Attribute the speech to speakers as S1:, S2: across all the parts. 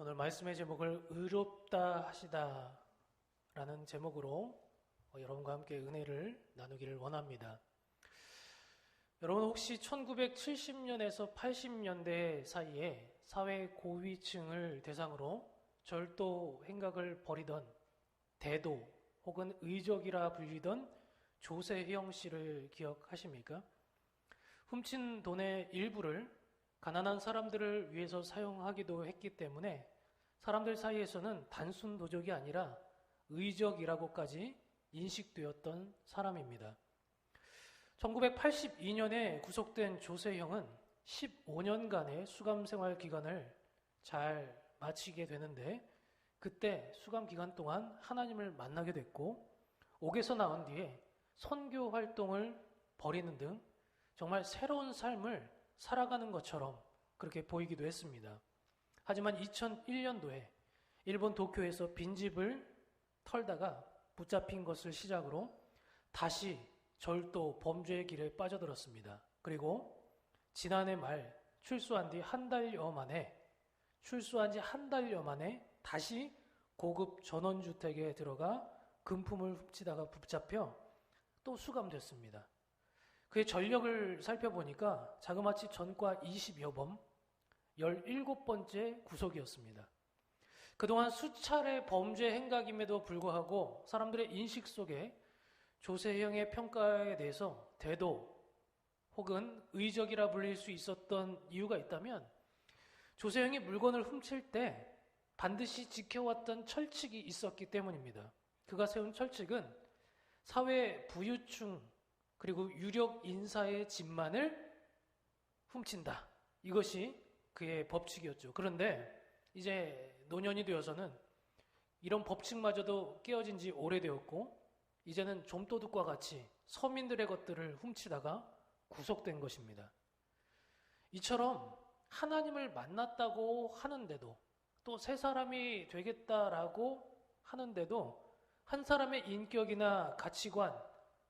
S1: 오늘 말씀의 제목을 의롭다 하시다 라는 제목으로 여러분과 함께 은혜를 나누기를 원합니다. 여러분 혹시 1970년에서 80년대 사이에 사회 고위층을 대상으로 절도 행각을 벌이던 대도 혹은 의적이라 불리던 조세형 씨를 기억하십니까? 훔친 돈의 일부를 가난한 사람들을 위해서 사용하기도 했기 때문에 사람들 사이에서는 단순 도적이 아니라 의적이라고까지 인식되었던 사람입니다. 1982년에 구속된 조세형은 15년간의 수감 생활 기간을 잘 마치게 되는데 그때 수감 기간 동안 하나님을 만나게 됐고 옥에서 나온 뒤에 선교 활동을 벌이는 등 정말 새로운 삶을 살아가는 것처럼 그렇게 보이기도 했습니다. 하지만 2001년도에 일본 도쿄에서 빈집을 털다가 붙잡힌 것을 시작으로 다시 절도 범죄의 길에 빠져들었습니다. 그리고 지난해 말 출소한 지 한 달여 만에 다시 고급 전원주택에 들어가 금품을 훔치다가 붙잡혀 또 수감됐습니다. 그의 전력을 살펴보니까 자그마치 전과 20여 범, 17번째 구속이었습니다. 그동안 수차례 범죄 행각임에도 불구하고 사람들의 인식 속에 조세형의 평가에 대해서 대도 혹은 의적이라 불릴 수 있었던 이유가 있다면 조세형이 물건을 훔칠 때 반드시 지켜왔던 철칙이 있었기 때문입니다. 그가 세운 철칙은 사회 부유층 그리고 유력 인사의 집만을 훔친다. 이것이 그의 법칙이었죠. 그런데 이제 노년이 되어서는 이런 법칙마저도 깨어진 지 오래되었고 이제는 좀도둑과 같이 서민들의 것들을 훔치다가 구속된 것입니다. 이처럼 하나님을 만났다고 하는데도 또 새 사람이 되겠다라고 하는데도 한 사람의 인격이나 가치관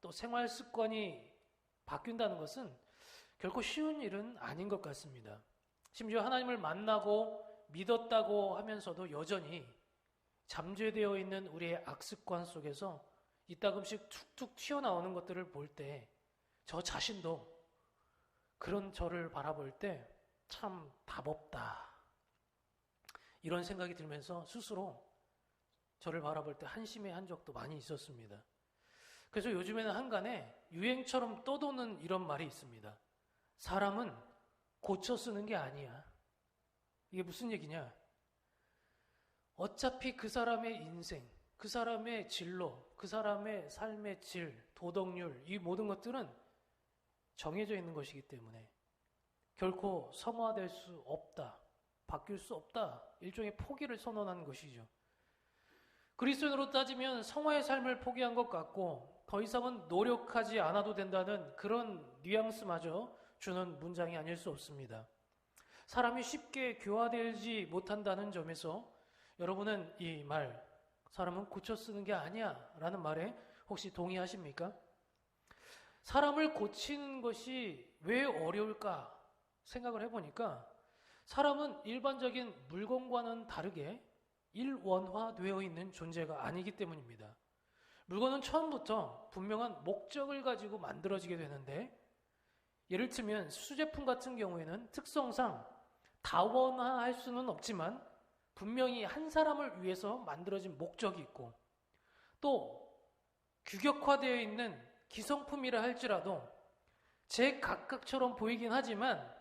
S1: 또 생활 습관이 바뀐다는 것은 결코 쉬운 일은 아닌 것 같습니다. 심지어 하나님을 만나고 믿었다고 하면서도 여전히 잠재되어 있는 우리의 악습관 속에서 이따금씩 툭툭 튀어나오는 것들을 볼 때 저 자신도 그런 저를 바라볼 때 참 답없다. 이런 생각이 들면서 스스로 저를 바라볼 때 한심해 적도 많이 있었습니다. 그래서 요즘에는 한간에 유행처럼 떠도는 이런 말이 있습니다. 사람은 고쳐 쓰는 게 아니야. 이게 무슨 얘기냐? 어차피 그 사람의 인생, 그 사람의 진로, 그 사람의 삶의 질, 도덕률, 이 모든 것들은 정해져 있는 것이기 때문에 결코 성화될 수 없다. 바뀔 수 없다. 일종의 포기를 선언하는 것이죠. 그리스도인으로 따지면 성화의 삶을 포기한 것 같고 더 이상은 노력하지 않아도 된다는 그런 뉘앙스마저 주는 문장이 아닐 수 없습니다. 사람이 쉽게 교화되지 못한다는 점에서 여러분은 이 말, 사람은 고쳐 쓰는 게 아니야 라는 말에 혹시 동의하십니까? 사람을 고치는 것이 왜 어려울까 생각을 해보니까 사람은 일반적인 물건과는 다르게 일원화되어 있는 존재가 아니기 때문입니다. 물건은 처음부터 분명한 목적을 가지고 만들어지게 되는데 예를 들면 수제품 같은 경우에는 특성상 다원화할 수는 없지만 분명히 한 사람을 위해서 만들어진 목적이 있고 또 규격화되어 있는 기성품이라 할지라도 제각각처럼 보이긴 하지만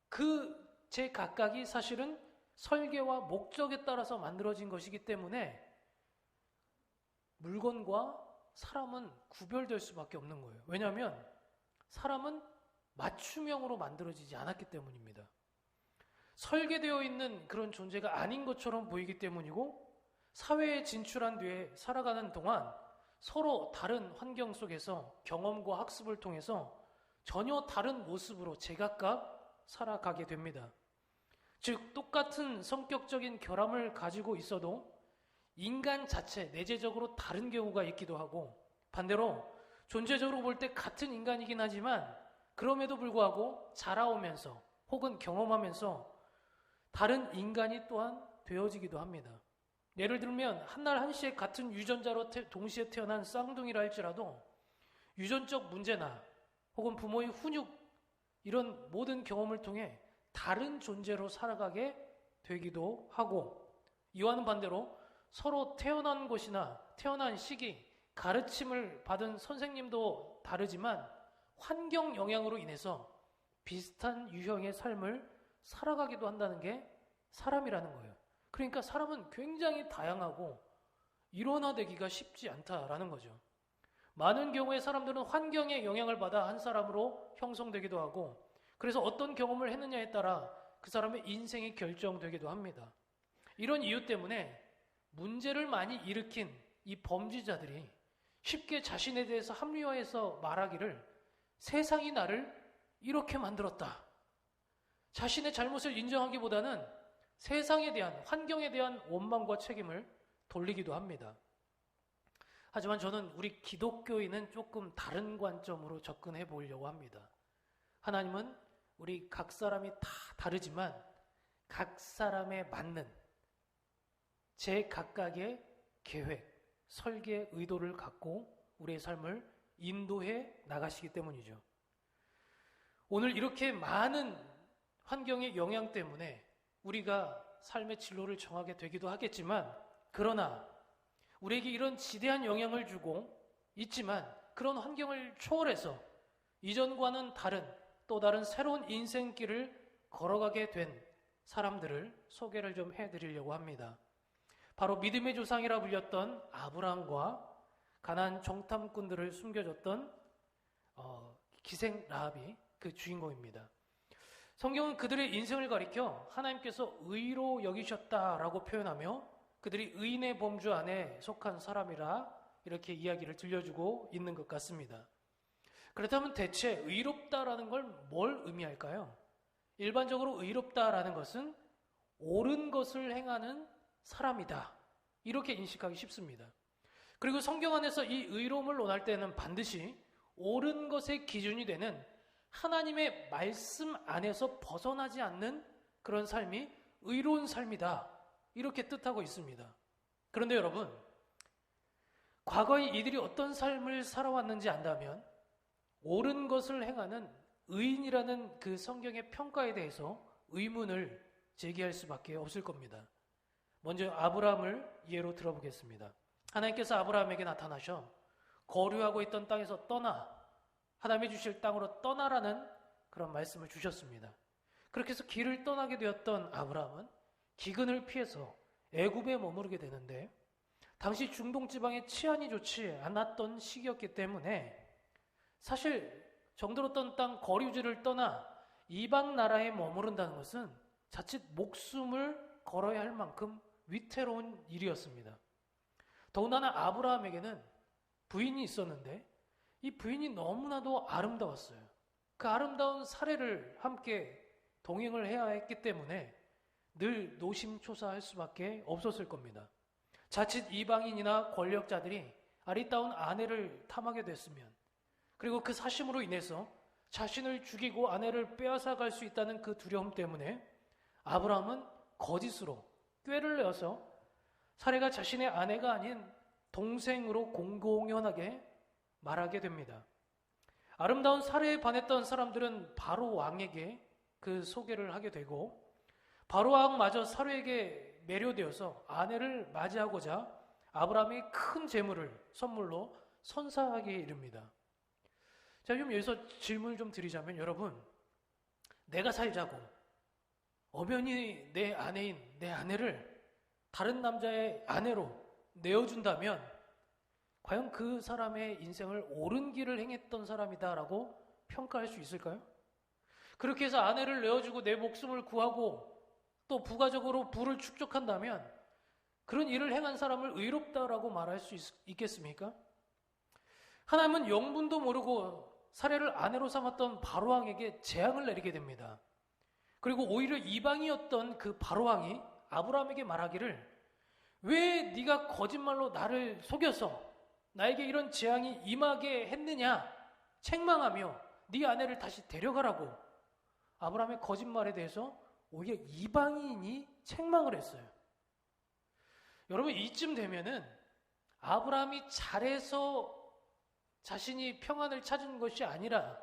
S1: 그 제각각이 사실은 설계와 목적에 따라서 만들어진 것이기 때문에 물건과 사람은 구별될 수밖에 없는 거예요. 왜냐하면 사람은 맞춤형으로 만들어지지 않았기 때문입니다. 설계되어 있는 그런 존재가 아닌 것처럼 보이기 때문이고 사회에 진출한 뒤에 살아가는 동안 서로 다른 환경 속에서 경험과 학습을 통해서 전혀 다른 모습으로 제각각 살아가게 됩니다. 즉 똑같은 성격적인 결함을 가지고 있어도 인간 자체 내재적으로 다른 경우가 있기도 하고 반대로 존재적으로 볼 때 같은 인간이긴 하지만 그럼에도 불구하고 자라오면서 혹은 경험하면서 다른 인간이 또한 되어지기도 합니다. 예를 들면 한날 한시에 같은 유전자로 동시에 태어난 쌍둥이라 할지라도 유전적 문제나 혹은 부모의 훈육 이런 모든 경험을 통해 다른 존재로 살아가게 되기도 하고, 이와는 반대로 서로 태어난 곳이나 태어난 시기, 가르침을 받은 선생님도 다르지만 환경 영향으로 인해서 비슷한 유형의 삶을 살아가기도 한다는 게 사람이라는 거예요. 그러니까 사람은 굉장히 다양하고 일원화되기가 쉽지 않다라는 거죠. 많은 경우에 사람들은 환경의 영향을 받아 한 사람으로 형성되기도 하고, 그래서 어떤 경험을 했느냐에 따라 그 사람의 인생이 결정되기도 합니다. 이런 이유 때문에 문제를 많이 일으킨 이 범죄자들이 쉽게 자신에 대해서 합리화해서 말하기를 세상이 나를 이렇게 만들었다. 자신의 잘못을 인정하기보다는 세상에 대한, 환경에 대한 원망과 책임을 돌리기도 합니다. 하지만 저는 우리 기독교인은 조금 다른 관점으로 접근해 보려고 합니다. 하나님은 우리 각 사람이 다 다르지만 각 사람에 맞는 제각각의 계획, 설계, 의도를 갖고 우리의 삶을 인도해 나가시기 때문이죠. 오늘 이렇게 많은 환경의 영향 때문에 우리가 삶의 진로를 정하게 되기도 하겠지만, 그러나 우리에게 이런 지대한 영향을 주고 있지만 그런 환경을 초월해서 이전과는 다른 또 다른 새로운 인생길을 걸어가게 된 사람들을 소개를 좀 해드리려고 합니다. 바로 믿음의 조상이라 불렸던 아브라함과 가나안 정탐꾼들을 숨겨줬던 기생 라합이 그 주인공입니다. 성경은 그들의 인생을 가리켜 하나님께서 의로 여기셨다라고 표현하며 그들이 의인의 범주 안에 속한 사람이라 이렇게 이야기를 들려주고 있는 것 같습니다. 그렇다면 대체 의롭다라는 걸 뭘 의미할까요? 일반적으로 의롭다라는 것은 옳은 것을 행하는 사람이다, 이렇게 인식하기 쉽습니다. 그리고 성경 안에서 이 의로움을 논할 때는 반드시 옳은 것의 기준이 되는 하나님의 말씀 안에서 벗어나지 않는 그런 삶이 의로운 삶이다, 이렇게 뜻하고 있습니다. 그런데 여러분, 과거에 이들이 어떤 삶을 살아왔는지 안다면 옳은 것을 행하는 의인이라는 그 성경의 평가에 대해서 의문을 제기할 수밖에 없을 겁니다. 먼저 아브라함을 예로 들어보겠습니다. 하나님께서 아브라함에게 나타나셔 거류하고 있던 땅에서 떠나 하나님이 주실 땅으로 떠나라는 그런 말씀을 주셨습니다. 그렇게 해서 길을 떠나게 되었던 아브라함은 기근을 피해서 애굽에 머무르게 되는데, 당시 중동 지방에 치안이 좋지 않았던 시기였기 때문에 사실 정들었던 땅 거류지를 떠나 이방 나라에 머무른다는 것은 자칫 목숨을 걸어야 할 만큼 위태로운 일이었습니다. 더군다나 아브라함에게는 부인이 있었는데 이 부인이 너무나도 아름다웠어요. 그 아름다운 사례를 함께 동행을 해야 했기 때문에 늘 노심초사할 수밖에 없었을 겁니다. 자칫 이방인이나 권력자들이 아리따운 아내를 탐하게 됐으면, 그리고 그 사심으로 인해서 자신을 죽이고 아내를 빼앗아갈 수 있다는 그 두려움 때문에 아브라함은 거짓으로 꾀를 내어서 사례가 자신의 아내가 아닌 동생으로 공공연하게 말하게 됩니다. 아름다운 사례에 반했던 사람들은 바로 왕에게 그 소개를 하게 되고, 바로 왕마저 사례에게 매료되어서 아내를 맞이하고자 아브라함이 큰 재물을 선물로 선사하게 이릅니다. 자, 그럼 여기서 질문을 좀 드리자면, 여러분, 내가 살자고 엄연히 내 아내인 내 아내를 다른 남자의 아내로 내어준다면 과연 그 사람의 인생을 옳은 길을 행했던 사람이다라고 평가할 수 있을까요? 그렇게 해서 아내를 내어주고 내 목숨을 구하고 또 부가적으로 부를 축적한다면 그런 일을 행한 사람을 의롭다라고 말할 수 있겠습니까? 하나님은 영문도 모르고 사례를 아내로 삼았던 바로왕에게 재앙을 내리게 됩니다. 그리고 오히려 이방이었던 그 바로왕이 아브라함에게 말하기를, 왜 네가 거짓말로 나를 속여서 나에게 이런 재앙이 임하게 했느냐 책망하며 네 아내를 다시 데려가라고 아브라함의 거짓말에 대해서 오히려 이방인이 책망을 했어요. 여러분, 이쯤 되면은 아브라함이 잘해서 자신이 평안을 찾은 것이 아니라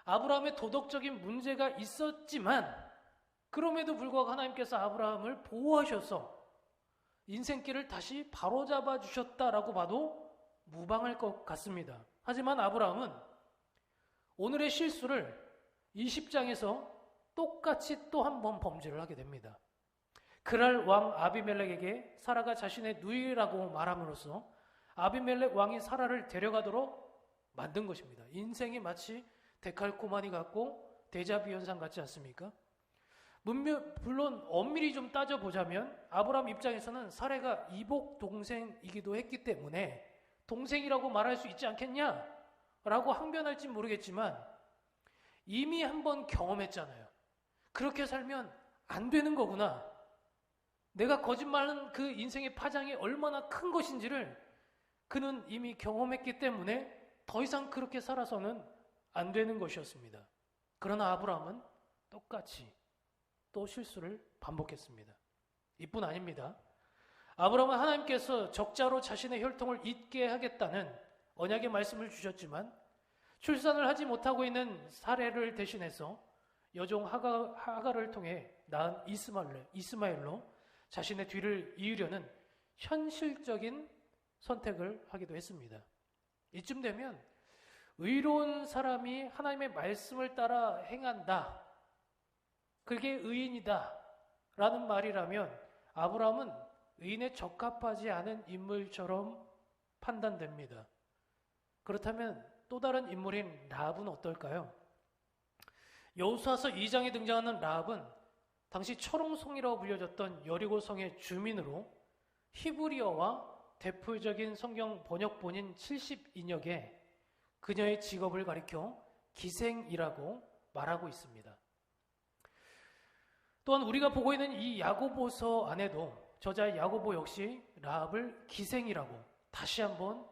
S1: 아브라함의 도덕적인 문제가 있었지만 그럼에도 불구하고 하나님께서 아브라함을 보호하셔서 인생길을 다시 바로잡아 주셨다라고 봐도 무방할 것 같습니다. 하지만 아브라함은 오늘의 실수를 20장에서 똑같이 또 한 번 범죄를 하게 됩니다. 그랄 왕 아비멜렉에게 사라가 자신의 누이라고 말함으로써 아비멜렉 왕이 사라를 데려가도록 만든 것입니다. 인생이 마치 데칼코마니 같고 데자뷰 현상 같지 않습니까? 물론 엄밀히 좀 따져보자면 아브라함 입장에서는 사라가 이복 동생이기도 했기 때문에 동생이라고 말할 수 있지 않겠냐? 라고 항변할지 모르겠지만 이미 한번 경험했잖아요. 그렇게 살면 안 되는 거구나. 내가 거짓말하는 그 인생의 파장이 얼마나 큰 것인지를 그는 이미 경험했기 때문에 더 이상 그렇게 살아서는 안 되는 것이었습니다. 그러나 아브라함은 똑같이 또 실수를 반복했습니다. 이뿐 아닙니다. 아브라함은 하나님께서 적자로 자신의 혈통을 잇게 하겠다는 언약의 말씀을 주셨지만 출산을 하지 못하고 있는 사레를 대신해서 여종 하가를 통해 낳은 이스마엘로 자신의 뒤를 이으려는 현실적인 선택을 하기도 했습니다. 이쯤 되면 의로운 사람이 하나님의 말씀을 따라 행한다. 그게 의인이다. 라는 말이라면 아브라함은 의인에 적합하지 않은 인물처럼 판단됩니다. 그렇다면 또 다른 인물인 라합은 어떨까요? 여호수아서 2장에 등장하는 라합은 당시 철옹성이라고 불려졌던 여리고성의 주민으로 히브리어와 대표적인 성경 번역본인 70인역에 그녀의 직업을 가리켜 기생이라고 말하고 있습니다. 또한 우리가 보고 있는 이 야고보서 안에도 저자 야고보 역시 라합을 기생이라고 다시 한번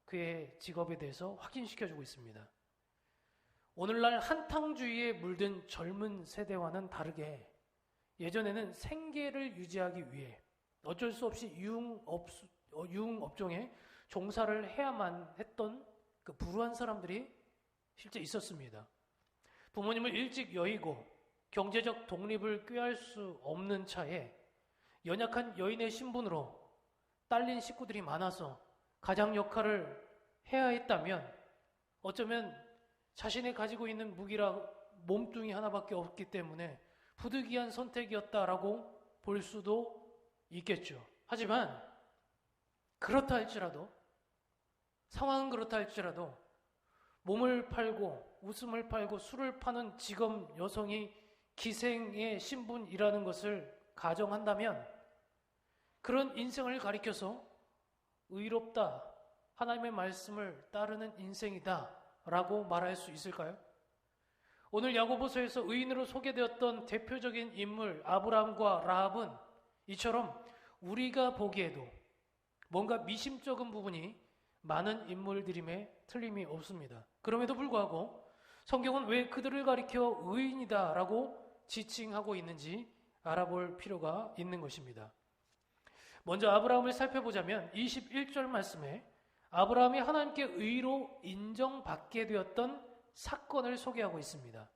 S1: 그의 직업에 대해서 확인시켜주고 있습니다. 오늘날 한탕주의에 물든 젊은 세대와는 다르게 예전에는 생계를 유지하기 위해 어쩔 수 없이 유흥업종에 종사를 해야만 했던 그 불우한 사람들이 실제 있었습니다. 부모님을 일찍 여의고 경제적 독립을 꾀할 수 없는 차에 연약한 여인의 신분으로 딸린 식구들이 많아서 가장 역할을 해야 했다면 어쩌면 자신이 가지고 있는 무기라 몸뚱이 하나밖에 없기 때문에 부득이한 선택이었다라고 볼 수도 있겠죠. 하지만 그렇다 할지라도 상황은 그렇다 할지라도 몸을 팔고 웃음을 팔고 술을 파는 직업 여성이 기생의 신분이라는 것을 가정한다면 그런 인생을 가리켜서 의롭다, 하나님의 말씀을 따르는 인생이다 라고 말할 수 있을까요? 오늘 야고보서에서 의인으로 소개되었던 대표적인 인물 아브라함과 라합은 이처럼 우리가 보기에도 뭔가 미심쩍은 부분이 많은 인물들임에 틀림이 없습니다. 그럼에도 불구하고 성경은 왜 그들을 가리켜 의인이다 라고 지칭하고 있는지 알아볼 필요가 있는 것입니다. 먼저 아브라함을 살펴보자면 21절 말씀에 아브라함이 하나님께 의로 인정받게 되었던 사건을 소개하고 있습니다.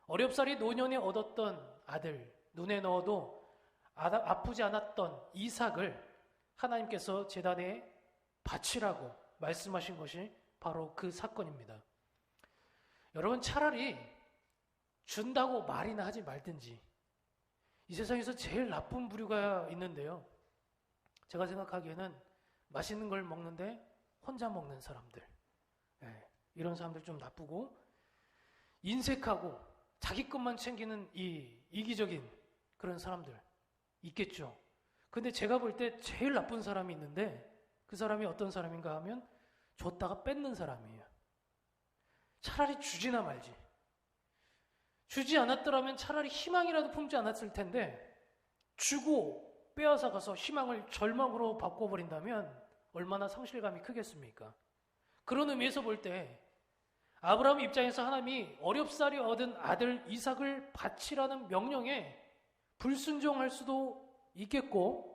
S1: 어렵사리 노년에 얻었던 아들, 눈에 넣어도 아프지 않았던 이삭을 하나님께서 제단에 바치라고 말씀하신 것이 바로 그 사건입니다. 여러분, 차라리 준다고 말이나 하지 말든지. 이 세상에서 제일 나쁜 부류가 있는데요, 제가 생각하기에는 맛있는 걸 먹는데 혼자 먹는 사람들, 이런 사람들 좀 나쁘고, 인색하고 자기 것만 챙기는 이 이기적인 그런 사람들 있겠죠. 근데 제가 볼 때 제일 나쁜 사람이 있는데 그 사람이 어떤 사람인가 하면 줬다가 뺏는 사람이에요. 차라리 주지나 말지. 주지 않았더라면 차라리 희망이라도 품지 않았을 텐데 주고 빼앗아 가서 희망을 절망으로 바꿔버린다면 얼마나 상실감이 크겠습니까? 그런 의미에서 볼 때 아브라함 입장에서 하나님이 어렵사리 얻은 아들 이삭을 바치라는 명령에 불순종할 수도 있겠고,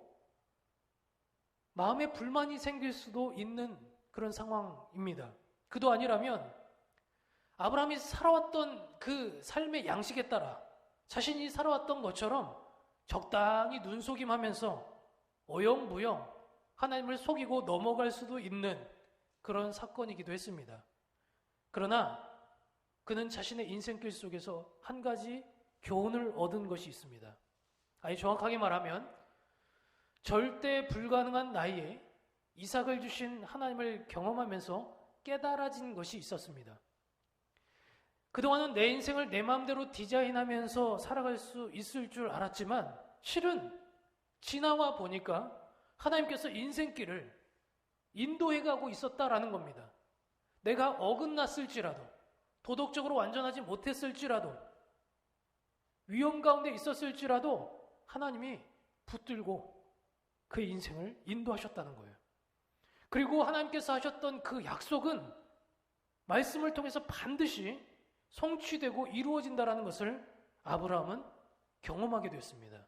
S1: 마음에 불만이 생길 수도 있는 그런 상황입니다. 그도 아니라면 아브라함이 살아왔던 그 삶의 양식에 따라 자신이 살아왔던 것처럼 적당히 눈속임하면서 어영부영 하나님을 속이고 넘어갈 수도 있는 그런 사건이기도 했습니다. 그러나 그는 자신의 인생길 속에서 한 가지 교훈을 얻은 것이 있습니다. 아니, 정확하게 말하면 절대 불가능한 나이에 이삭을 주신 하나님을 경험하면서 깨달아진 것이 있었습니다. 그동안은 내 인생을 내 마음대로 디자인하면서 살아갈 수 있을 줄 알았지만 실은 지나와 보니까 하나님께서 인생길을 인도해가고 있었다라는 겁니다. 내가 어긋났을지라도, 도덕적으로 완전하지 못했을지라도, 위험 가운데 있었을지라도 하나님이 붙들고 그 인생을 인도하셨다는 거예요. 그리고 하나님께서 하셨던 그 약속은 말씀을 통해서 반드시 성취되고 이루어진다는 것을 아브라함은 경험하게 됐습니다.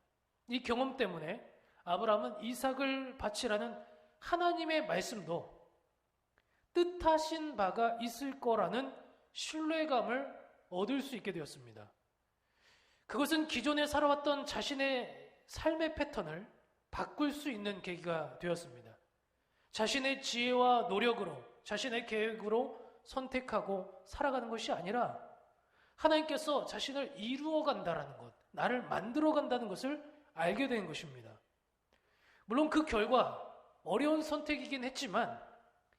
S1: 이 경험 때문에 아브라함은 이삭을 바치라는 하나님의 말씀도 뜻하신 바가 있을 거라는 신뢰감을 얻을 수 있게 되었습니다. 그것은 기존에 살아왔던 자신의 삶의 패턴을 바꿀 수 있는 계기가 되었습니다. 자신의 지혜와 노력으로, 자신의 계획으로 선택하고 살아가는 것이 아니라 하나님께서 자신을 이루어 간다는 것, 나를 만들어 간다는 것을 알게 된 것입니다. 물론 그 결과 어려운 선택이긴 했지만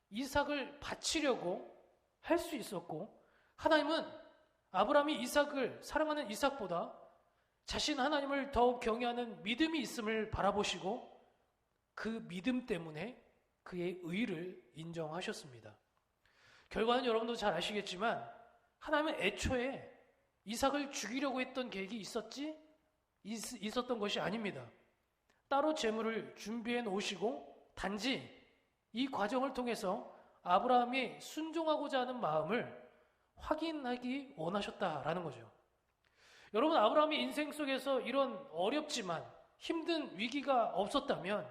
S1: 이삭을 바치려고 할 수 있었고, 하나님은 아브라함이 이삭을 사랑하는 이삭보다 자신 하나님을 더욱 경외하는 믿음이 있음을 바라보시고 그 믿음 때문에 그의 의를 인정하셨습니다. 결과는 여러분도 잘 아시겠지만 하나님은 애초에 이삭을 죽이려고 했던 계획이 있었던 것이 아닙니다. 따로 제물을 준비해 놓으시고 단지 이 과정을 통해서 아브라함이 순종하고자 하는 마음을 확인하기 원하셨다라는 거죠. 여러분, 아브라함이 인생 속에서 이런 어렵지만 힘든 위기가 없었다면,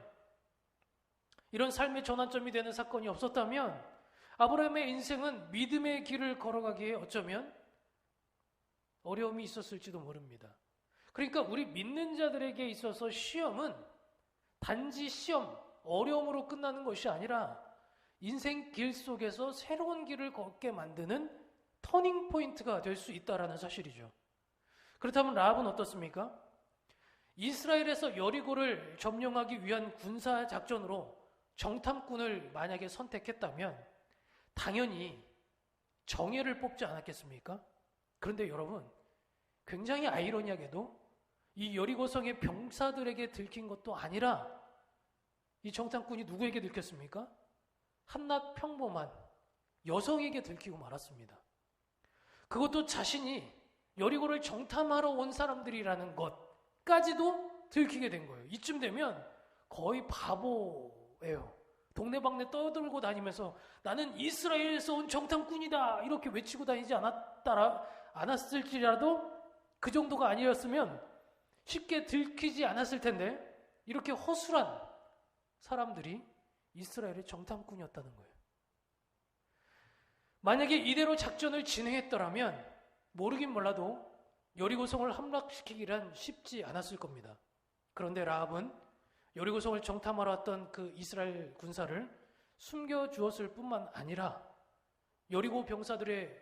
S1: 이런 삶의 전환점이 되는 사건이 없었다면 아브라함의 인생은 믿음의 길을 걸어가기에 어쩌면 어려움이 있었을지도 모릅니다. 그러니까 우리 믿는 자들에게 있어서 시험은 단지 시험, 어려움으로 끝나는 것이 아니라 인생 길 속에서 새로운 길을 걷게 만드는 터닝 포인트가 될 수 있다는 사실이죠. 그렇다면 라합은 어떻습니까? 이스라엘에서 여리고를 점령하기 위한 군사 작전으로 정탐꾼을 만약에 선택했다면 당연히 정예를 뽑지 않았겠습니까? 그런데 여러분, 굉장히 아이러니하게도 이 여리고성의 병사들에게 들킨 것도 아니라 이 정탐꾼이 누구에게 들켰습니까? 한낱 평범한 여성에게 들키고 말았습니다. 그것도 자신이 여리고를 정탐하러 온 사람들이라는 것까지도 들키게 된 거예요. 이쯤 되면 거의 바보예요. 동네방네 떠들고 다니면서 나는 이스라엘에서 온 정탐꾼이다 이렇게 외치고 다니지 않았을지라도 그 정도가 아니었으면 쉽게 들키지 않았을 텐데 이렇게 허술한 사람들이 이스라엘의 정탐꾼이었다는 거예요. 만약에 이대로 작전을 진행했더라면 모르긴 몰라도 여리고성을 함락시키기란 쉽지 않았을 겁니다. 그런데 라합은 여리고성을 정탐하러 왔던 그 이스라엘 군사를 숨겨주었을 뿐만 아니라 여리고 병사들의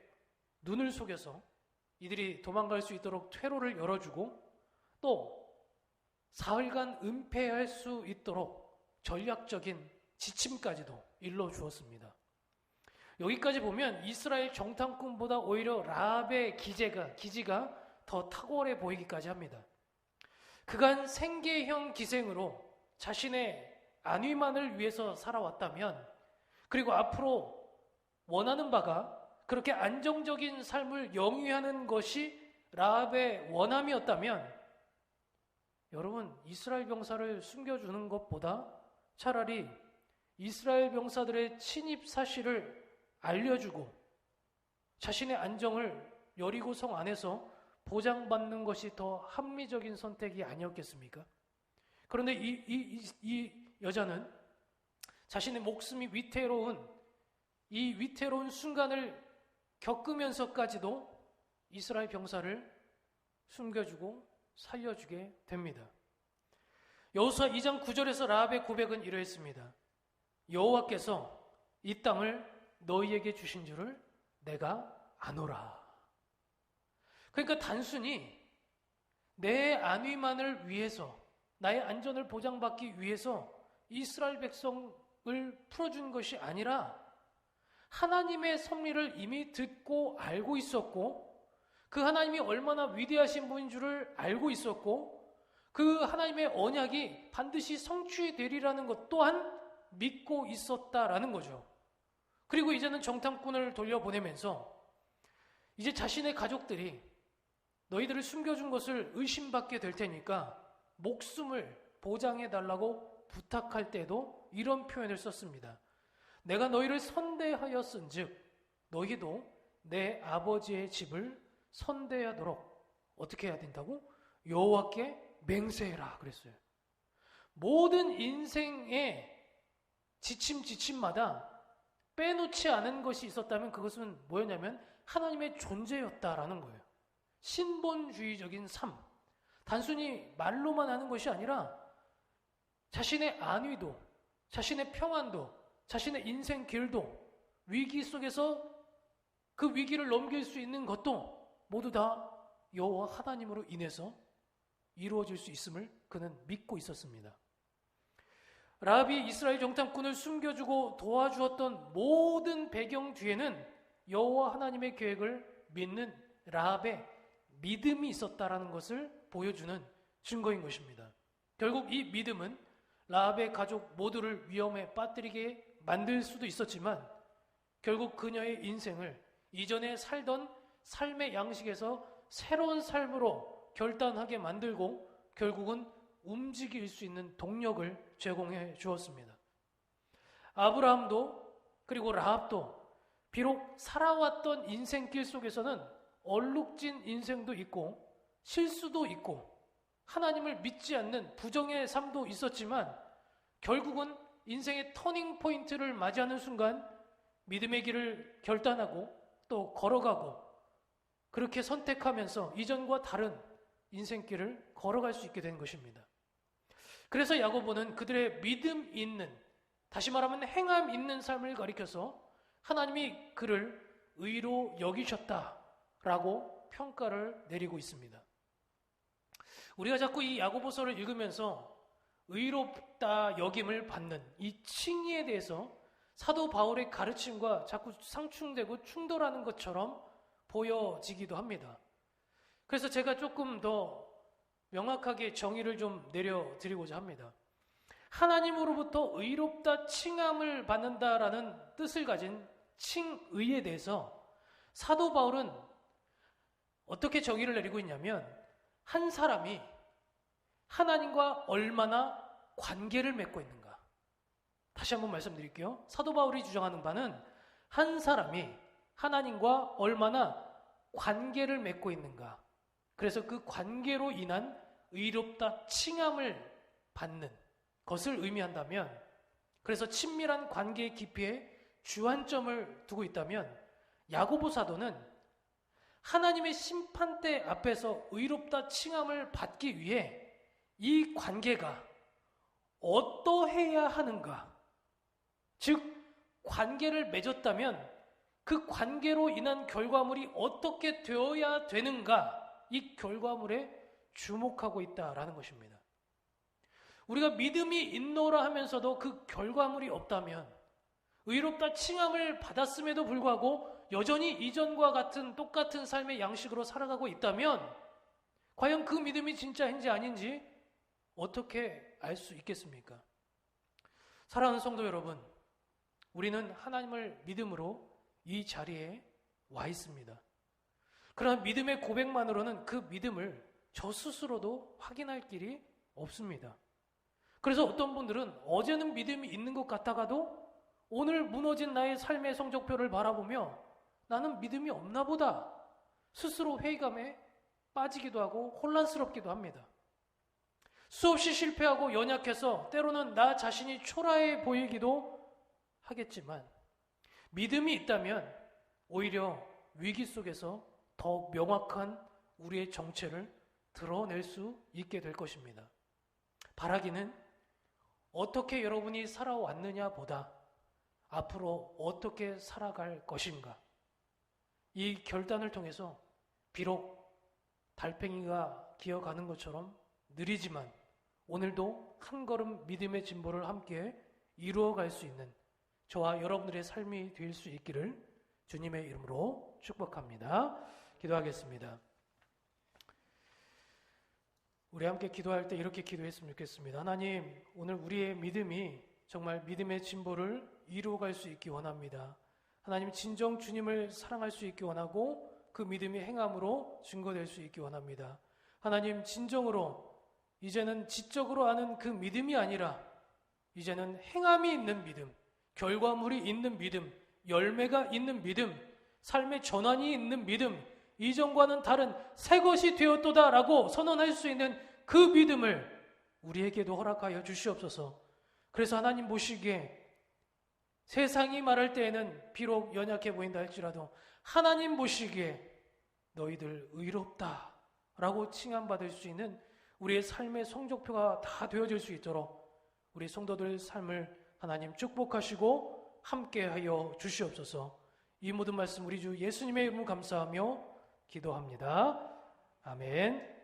S1: 눈을 속여서 이들이 도망갈 수 있도록 퇴로를 열어주고 또 사흘간 은폐할 수 있도록 전략적인 지침까지도 일러주었습니다. 여기까지 보면 이스라엘 정탐꾼보다 오히려 라합의 기지가 더 탁월해 보이기까지 합니다. 그간 생계형 기생으로 자신의 안위만을 위해서 살아왔다면, 그리고 앞으로 원하는 바가 그렇게 안정적인 삶을 영위하는 것이 라합의 원함이었다면, 여러분, 이스라엘 병사를 숨겨주는 것보다 차라리 이스라엘 병사들의 침입 사실을 알려주고 자신의 안정을 여리고성 안에서 보장받는 것이 더 합리적인 선택이 아니었겠습니까? 그런데 이 여자는 자신의 목숨이 위태로운 이 위태로운 순간을 겪으면서까지도 이스라엘 병사를 숨겨주고 살려주게 됩니다. 여호수아 2장 9절에서 라합의 고백은 이러했습니다. 여호와께서 이 땅을 너희에게 주신 줄을 내가 아노라. 그러니까 단순히 내 안위만을 위해서, 나의 안전을 보장받기 위해서 이스라엘 백성을 풀어준 것이 아니라 하나님의 섭리를 이미 듣고 알고 있었고, 그 하나님이 얼마나 위대하신 분인 줄을 알고 있었고, 그 하나님의 언약이 반드시 성취되리라는 것 또한 믿고 있었다라는 거죠. 그리고 이제는 정탐꾼을 돌려보내면서 이제 자신의 가족들이 너희들을 숨겨준 것을 의심받게 될 테니까 목숨을 보장해달라고 부탁할 때도 이런 표현을 썼습니다. 내가 너희를 선대하였은즉 너희도 내 아버지의 집을 선대하도록 어떻게 해야 된다고? 여호와께 맹세해라 그랬어요. 모든 인생의 지침마다 빼놓지 않은 것이 있었다면 그것은 뭐였냐면 하나님의 존재였다라는 거예요. 신본주의적인 삶, 단순히 말로만 하는 것이 아니라 자신의 안위도, 자신의 평안도, 자신의 인생 길도, 위기 속에서 그 위기를 넘길 수 있는 것도 모두 다 여호와 하나님으로 인해서 이루어질 수 있음을 그는 믿고 있었습니다. 라합이 이스라엘 정탐꾼을 숨겨주고 도와주었던 모든 배경 뒤에는 여호와 하나님의 계획을 믿는 라합의 믿음이 있었다라는 것을 보여주는 증거인 것입니다. 결국 이 믿음은 라합의 가족 모두를 위험에 빠뜨리게 만들 수도 있었지만 결국 그녀의 인생을 이전에 살던 삶의 양식에서 새로운 삶으로 결단하게 만들고 결국은 움직일 수 있는 동력을 제공해 주었습니다. 아브라함도 그리고 라합도 비록 살아왔던 인생길 속에서는 얼룩진 인생도 있고 실수도 있고 하나님을 믿지 않는 부정의 삶도 있었지만 결국은 인생의 터닝 포인트를 맞이하는 순간 믿음의 길을 결단하고 또 걸어가고 그렇게 선택하면서 이전과 다른 인생길을 걸어갈 수 있게 된 것입니다. 그래서 야고보는 그들의 믿음 있는, 다시 말하면 행함 있는 삶을 가리켜서 하나님이 그를 의로 여기셨다라고 평가를 내리고 있습니다. 우리가 자꾸 이 야고보서를 읽으면서 의롭다 여김을 받는 이 칭의에 대해서 사도 바울의 가르침과 자꾸 상충되고 충돌하는 것처럼 보여지기도 합니다. 그래서 제가 조금 더 명확하게 정의를 좀 내려드리고자 합니다. 하나님으로부터 의롭다 칭함을 받는다라는 뜻을 가진 칭의에 대해서 사도 바울은 어떻게 정의를 내리고 있냐면 한 사람이 하나님과 얼마나 관계를 맺고 있는가. 다시 한번 말씀드릴게요. 사도 바울이 주장하는 바는 한 사람이 하나님과 얼마나 관계를 맺고 있는가. 그래서 그 관계로 인한 의롭다 칭함을 받는 것을 의미한다면, 그래서 친밀한 관계의 깊이에 주안점을 두고 있다면 야고보 사도는 하나님의 심판대 앞에서 의롭다 칭함을 받기 위해 이 관계가 어떠해야 하는가, 즉 관계를 맺었다면 그 관계로 인한 결과물이 어떻게 되어야 되는가, 이 결과물에 주목하고 있다라는 것입니다. 우리가 믿음이 있노라 하면서도 그 결과물이 없다면, 의롭다 칭함을 받았음에도 불구하고 여전히 이전과 같은 똑같은 삶의 양식으로 살아가고 있다면 과연 그 믿음이 진짜인지 아닌지 어떻게 알 수 있겠습니까? 사랑하는 성도 여러분, 우리는 하나님을 믿음으로 이 자리에 와 있습니다. 그러나 믿음의 고백만으로는 그 믿음을 저 스스로도 확인할 길이 없습니다. 그래서 어떤 분들은 어제는 믿음이 있는 것 같다가도 오늘 무너진 나의 삶의 성적표를 바라보며 나는 믿음이 없나 보다 스스로 회의감에 빠지기도 하고 혼란스럽기도 합니다. 수없이 실패하고 연약해서 때로는 나 자신이 초라해 보이기도 하겠지만 믿음이 있다면 오히려 위기 속에서 더 명확한 우리의 정체를 드러낼 수 있게 될 것입니다. 바라기는 어떻게 여러분이 살아왔느냐 보다 앞으로 어떻게 살아갈 것인가, 이 결단을 통해서 비록 달팽이가 기어가는 것처럼 느리지만 오늘도 한 걸음 믿음의 진보를 함께 이루어갈 수 있는 저와 여러분들의 삶이 될 수 있기를 주님의 이름으로 축복합니다. 기도하겠습니다. 우리 함께 기도할 때 이렇게 기도했으면 좋겠습니다. 하나님, 오늘 우리의 믿음이 정말 믿음의 진보를 이루어갈 수 있기 원합니다. 하나님, 진정 주님을 사랑할 수 있기 원하고 그 믿음이 행함으로 증거될 수 있기 원합니다. 하나님, 진정으로 이제는 지적으로 아는 그 믿음이 아니라 이제는 행함이 있는 믿음, 결과물이 있는 믿음, 열매가 있는 믿음, 삶의 전환이 있는 믿음, 이전과는 다른 새 것이 되었도다라고 선언할 수 있는 그 믿음을 우리에게도 허락하여 주시옵소서. 그래서 하나님 보시기에 세상이 말할 때에는 비록 연약해 보인다 할지라도 하나님 보시기에 너희들 의롭다 라고 칭함받을 수 있는 우리의 삶의 성적표가 다 되어질 수 있도록 우리 성도들 삶을 하나님 축복하시고 함께하여 주시옵소서. 이 모든 말씀 우리 주 예수님의 이름으로 감사하며 기도합니다. 아멘.